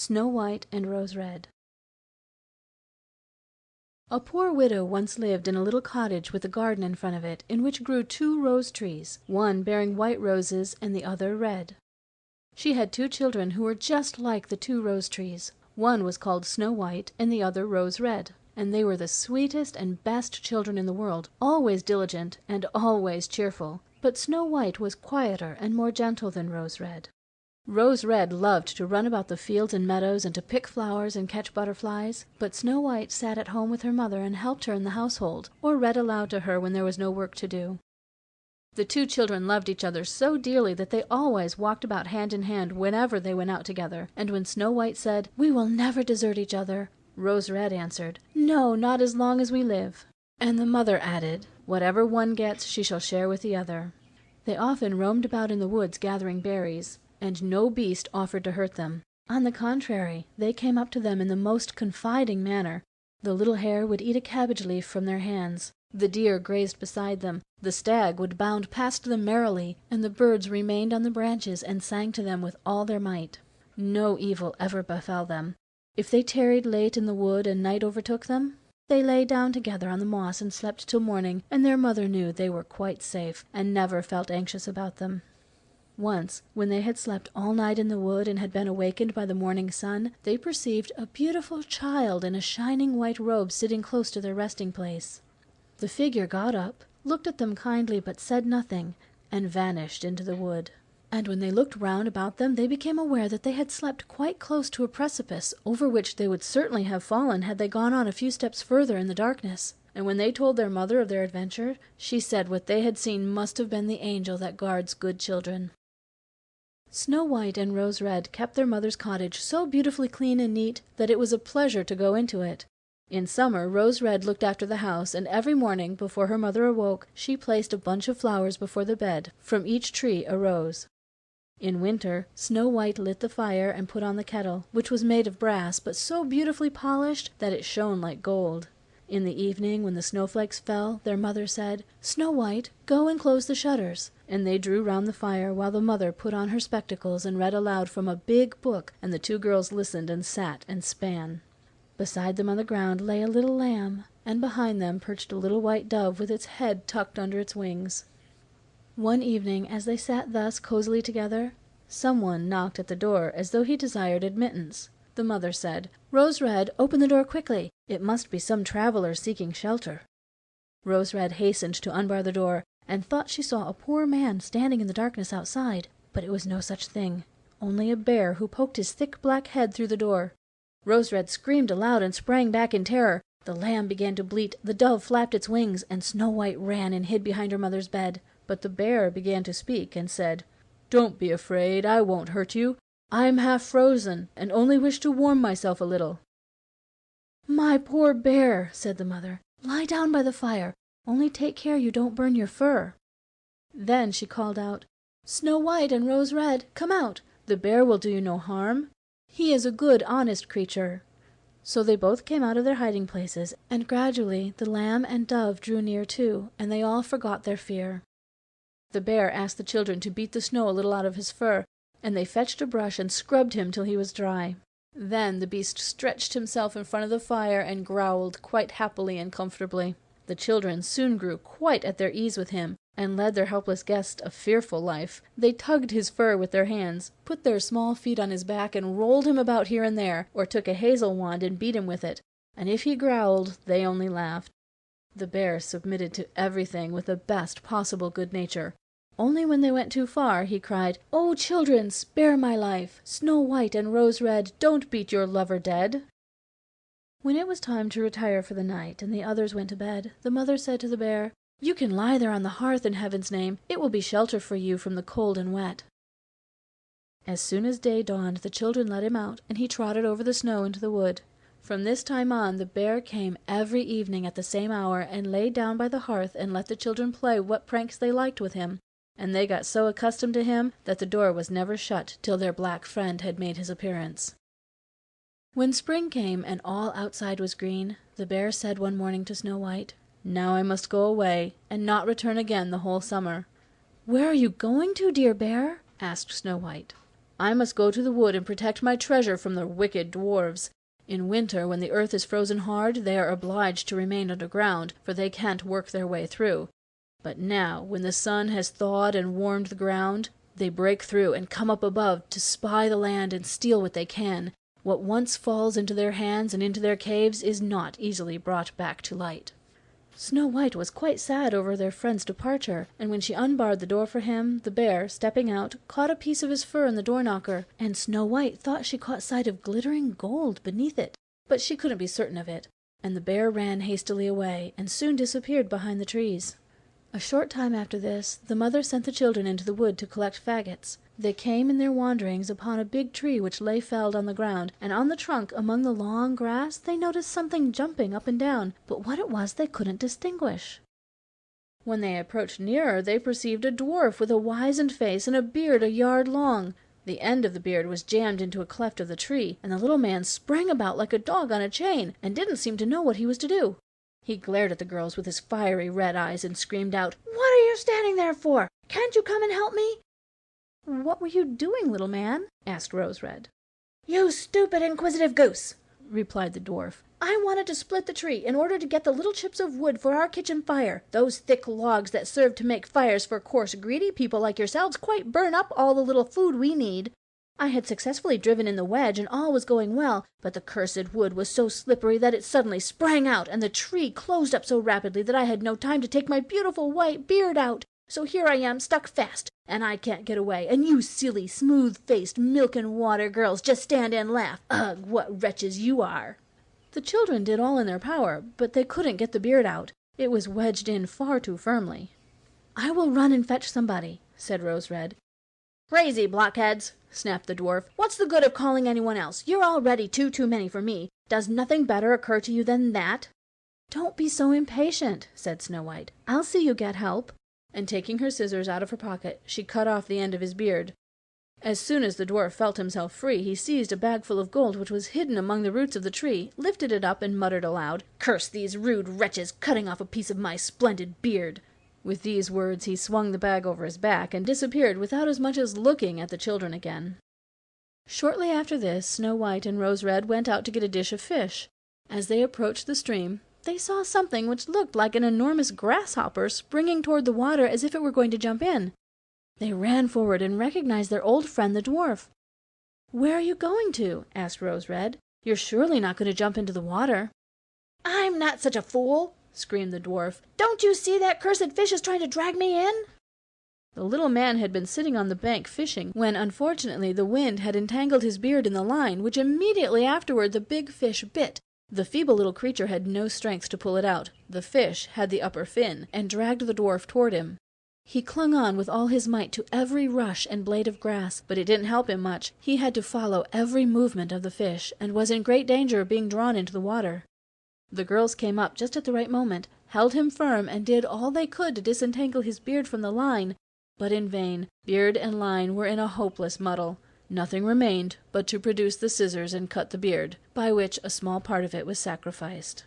Snow White and Rose Red. A poor widow once lived in a little cottage with a garden in front of it, in which grew 2 rose trees, one bearing white roses and the other red. She had 2 children who were just like the 2 rose trees. One was called Snow White and the other Rose Red, and they were the sweetest and best children in the world, always diligent and always cheerful. But Snow White was quieter and more gentle than Rose Red. Rose Red loved to run about the fields and meadows and to pick flowers and catch butterflies, but Snow White sat at home with her mother and helped her in the household, or read aloud to her when there was no work to do. The 2 children loved each other so dearly that they always walked about hand in hand whenever they went out together, and when Snow White said, "We will never desert each other," Rose Red answered, "No, not as long as we live." And the mother added, "Whatever one gets she shall share with the other." They often roamed about in the woods gathering berries, and no beast offered to hurt them. On the contrary, they came up to them in the most confiding manner. The little hare would eat a cabbage leaf from their hands, the deer grazed beside them, the stag would bound past them merrily, and the birds remained on the branches and sang to them with all their might. No evil ever befell them. If they tarried late in the wood and night overtook them, they lay down together on the moss and slept till morning, and their mother knew they were quite safe, and never felt anxious about them. Once, when they had slept all night in the wood and had been awakened by the morning sun, they perceived a beautiful child in a shining white robe sitting close to their resting place. The figure got up, looked at them kindly but said nothing, and vanished into the wood. And when they looked round about them, they became aware that they had slept quite close to a precipice, over which they would certainly have fallen had they gone on a few steps further in the darkness. And when they told their mother of their adventure, she said what they had seen must have been the angel that guards good children. Snow White and Rose Red kept their mother's cottage so beautifully clean and neat that it was a pleasure to go into it. In summer, Rose Red looked after the house, and every morning, before her mother awoke, she placed a bunch of flowers before the bed, from each tree a rose. In winter, Snow White lit the fire and put on the kettle, which was made of brass, but so beautifully polished that it shone like gold. In the evening, when the snowflakes fell, their mother said, "Snow White, go and close the shutters." And they drew round the fire, while the mother put on her spectacles and read aloud from a big book, and the 2 girls listened and sat and span. Beside them on the ground lay a little lamb, and behind them perched a little white dove with its head tucked under its wings. One evening, as they sat thus cosily together, someone knocked at the door as though he desired admittance. The mother said, "Rose Red, open the door quickly. It must be some traveler seeking shelter." Rose Red hastened to unbar the door, and thought she saw a poor man standing in the darkness outside, but it was no such thing, only a bear who poked his thick black head through the door. Rose Red screamed aloud and sprang back in terror. The lamb began to bleat, the dove flapped its wings, and Snow White ran and hid behind her mother's bed. But the bear began to speak and said, "Don't be afraid, I won't hurt you. I'm half frozen, and only wish to warm myself a little." "My poor bear," said the mother, "lie down by the fire, only take care you don't burn your fur." Then she called out, "Snow White and Rose Red, come out. The bear will do you no harm. He is a good, honest creature." So they both came out of their hiding places, and gradually the lamb and dove drew near too, and they all forgot their fear. The bear asked the children to beat the snow a little out of his fur, and they fetched a brush and scrubbed him till he was dry. Then the beast stretched himself in front of the fire and growled quite happily and comfortably. The children soon grew quite at their ease with him, and led their helpless guest a fearful life. They tugged his fur with their hands, put their small feet on his back and rolled him about here and there, or took a hazel wand and beat him with it, and if he growled, they only laughed. The bear submitted to everything with the best possible good nature. Only when they went too far, he cried, "Oh, children, spare my life! Snow White and Rose Red, don't beat your lover dead!" When it was time to retire for the night, and the others went to bed, the mother said to the bear, "You can lie there on the hearth in heaven's name. It will be shelter for you from the cold and wet." As soon as day dawned, the children let him out, and he trotted over the snow into the wood. From this time on, the bear came every evening at the same hour, and lay down by the hearth and let the children play what pranks they liked with him, and they got so accustomed to him that the door was never shut till their black friend had made his appearance. When spring came and all outside was green, the bear said one morning to Snow White, "Now I must go away, and not return again the whole summer." "Where are you going to, dear bear?" asked Snow White. I must go to the wood and protect my treasure from the wicked dwarfs. In winter, when the earth is frozen hard, they are obliged to remain underground, for they can't work their way through. But now, when the sun has thawed and warmed the ground, they break through and come up above to spy the land and steal what they can. What once falls into their hands and into their caves is not easily brought back to light." Snow White was quite sad over their friend's departure, and when she unbarred the door for him, the bear, stepping out, caught a piece of his fur in the door knocker, and Snow White thought she caught sight of glittering gold beneath it, but she couldn't be certain of it, and the bear ran hastily away, and soon disappeared behind the trees. A short time after this, the mother sent the children into the wood to collect faggots. They came in their wanderings upon a big tree which lay felled on the ground, and on the trunk, among the long grass, they noticed something jumping up and down, but what it was they couldn't distinguish. When they approached nearer, they perceived a dwarf with a wizened face and a beard a yard long. The end of the beard was jammed into a cleft of the tree, and the little man sprang about like a dog on a chain, and didn't seem to know what he was to do. He glared at the girls with his fiery red eyes and screamed out, "What are you standing there for? Can't you come and help me?" "What were you doing, little man?" asked Rose Red. "You stupid, inquisitive goose," replied the dwarf. "I wanted to split the tree in order to get the little chips of wood for our kitchen fire. Those thick logs that serve to make fires for coarse, greedy people like yourselves quite burn up all the little food we need. I had successfully driven in the wedge, and all was going well, but the cursed wood was so slippery that it suddenly sprang out, and the tree closed up so rapidly that I had no time to take my beautiful white beard out. So here I am, stuck fast, and I can't get away, and you silly, smooth-faced, milk-and-water girls just stand and laugh. Ugh, what wretches you are!" The children did all in their power, but they couldn't get the beard out. It was wedged in far too firmly. "I will run and fetch somebody," said Rose Red. "Crazy blockheads!" snapped the dwarf. "What's the good of calling anyone else? You're already too many for me. Does nothing better occur to you than that?" "Don't be so impatient," said Snow White. "I'll see you get help." And taking her scissors out of her pocket, she cut off the end of his beard. As soon as the dwarf felt himself free, he seized a bag full of gold which was hidden among the roots of the tree, lifted it up, and muttered aloud, "Curse these rude wretches, cutting off a piece of my splendid beard." With these words he swung the bag over his back and disappeared without as much as looking at the children again. Shortly after this, Snow White and Rose Red went out to get a dish of fish. As they approached the stream, they saw something which looked like an enormous grasshopper springing toward the water as if it were going to jump in. They ran forward and recognized their old friend the dwarf. "Where are you going to?" asked Rose Red. "You're surely not going to jump into the water." "I'm not such a fool!" screamed the dwarf. "Don't you see that cursed fish is trying to drag me in?" The little man had been sitting on the bank fishing, when unfortunately the wind had entangled his beard in the line, which immediately afterward the big fish bit. The feeble little creature had no strength to pull it out. The fish had the upper fin, and dragged the dwarf toward him. He clung on with all his might to every rush and blade of grass, but it didn't help him much. He had to follow every movement of the fish, and was in great danger of being drawn into the water. The girls came up just at the right moment, held him firm, and did all they could to disentangle his beard from the line, but in vain. Beard and line were in a hopeless muddle. Nothing remained but to produce the scissors and cut the beard, by which a small part of it was sacrificed.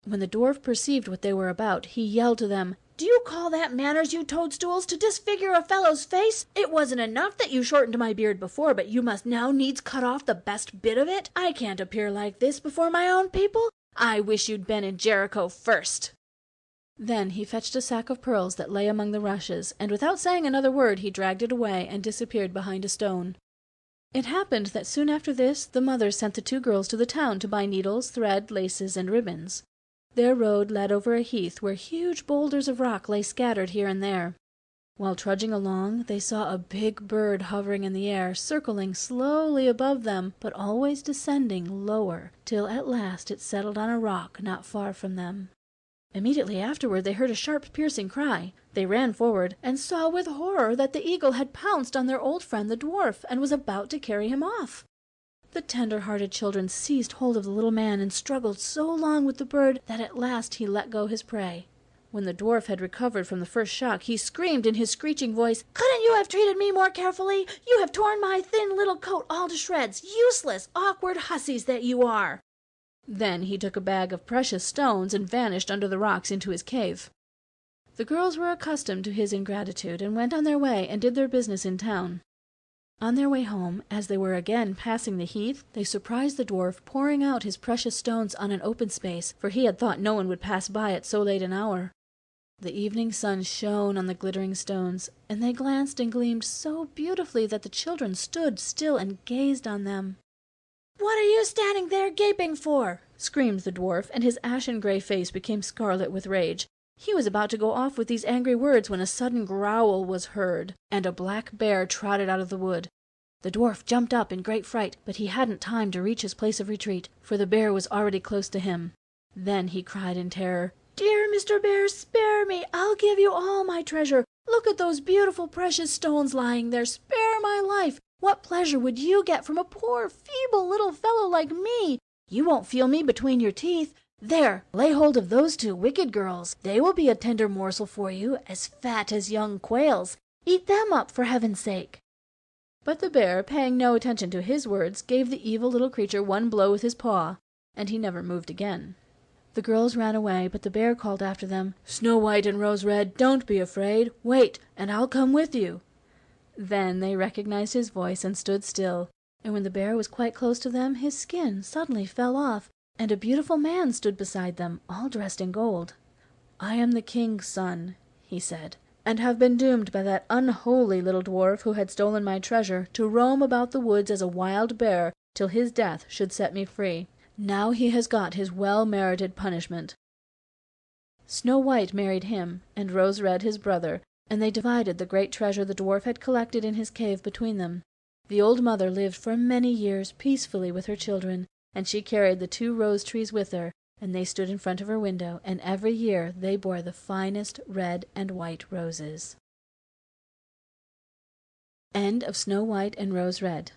When the dwarf perceived what they were about, he yelled to them, "Do you call that manners, you toadstools, to disfigure a fellow's face? It wasn't enough that you shortened my beard before, but you must now needs cut off the best bit of it. I can't appear like this before my own people. I wish you'd been in Jericho first." Then he fetched a sack of pearls that lay among the rushes, and without saying another word he dragged it away and disappeared behind a stone. It happened that soon after this the mother sent the two girls to the town to buy needles, thread, laces, and ribbons. Their road led over a heath where huge boulders of rock lay scattered here and there. While trudging along, they saw a big bird hovering in the air, circling slowly above them, but always descending lower, till at last it settled on a rock not far from them. Immediately afterward they heard a sharp, piercing cry. They ran forward, and saw with horror that the eagle had pounced on their old friend the dwarf, and was about to carry him off. The tender-hearted children seized hold of the little man and struggled so long with the bird that at last he let go his prey. When the dwarf had recovered from the first shock, he screamed in his screeching voice, "Couldn't you have treated me more carefully? You have torn my thin little coat all to shreds, useless, awkward hussies that you are!" Then he took a bag of precious stones and vanished under the rocks into his cave. The girls were accustomed to his ingratitude, and went on their way and did their business in town. On their way home, as they were again passing the heath, they surprised the dwarf pouring out his precious stones on an open space, for he had thought no one would pass by at so late an hour. The evening sun shone on the glittering stones, and they glanced and gleamed so beautifully that the children stood still and gazed on them. "What are you standing there gaping for?" screamed the dwarf, and his ashen-gray face became scarlet with rage. He was about to go off with these angry words when a sudden growl was heard, and a black bear trotted out of the wood. The dwarf jumped up in great fright, but he hadn't time to reach his place of retreat, for the bear was already close to him. Then he cried in terror, "Dear Mr. Bear, spare me! I'll give you all my treasure. Look at those beautiful precious stones lying there. Spare my life! What pleasure would you get from a poor, feeble little fellow like me? You won't feel me between your teeth. There, lay hold of those two wicked girls. They will be a tender morsel for you, as fat as young quails. Eat them up, for heaven's sake." But the bear, paying no attention to his words, gave the evil little creature one blow with his paw, and he never moved again. The girls ran away, but the bear called after them, "Snow White and Rose Red, don't be afraid. Wait, and I'll come with you." Then they recognized his voice and stood still, and when the bear was quite close to them, his skin suddenly fell off, and a beautiful man stood beside them, all dressed in gold. "I am the king's son," he said, "and have been doomed by that unholy little dwarf who had stolen my treasure to roam about the woods as a wild bear till his death should set me free. Now he has got his well-merited punishment." Snow White married him, and Rose Red his brother, and they divided the great treasure the dwarf had collected in his cave between them. The old mother lived for many years peacefully with her children, and she carried the 2 rose trees with her, and they stood in front of her window, and every year they bore the finest red and white roses. End of Snow White and Rose Red.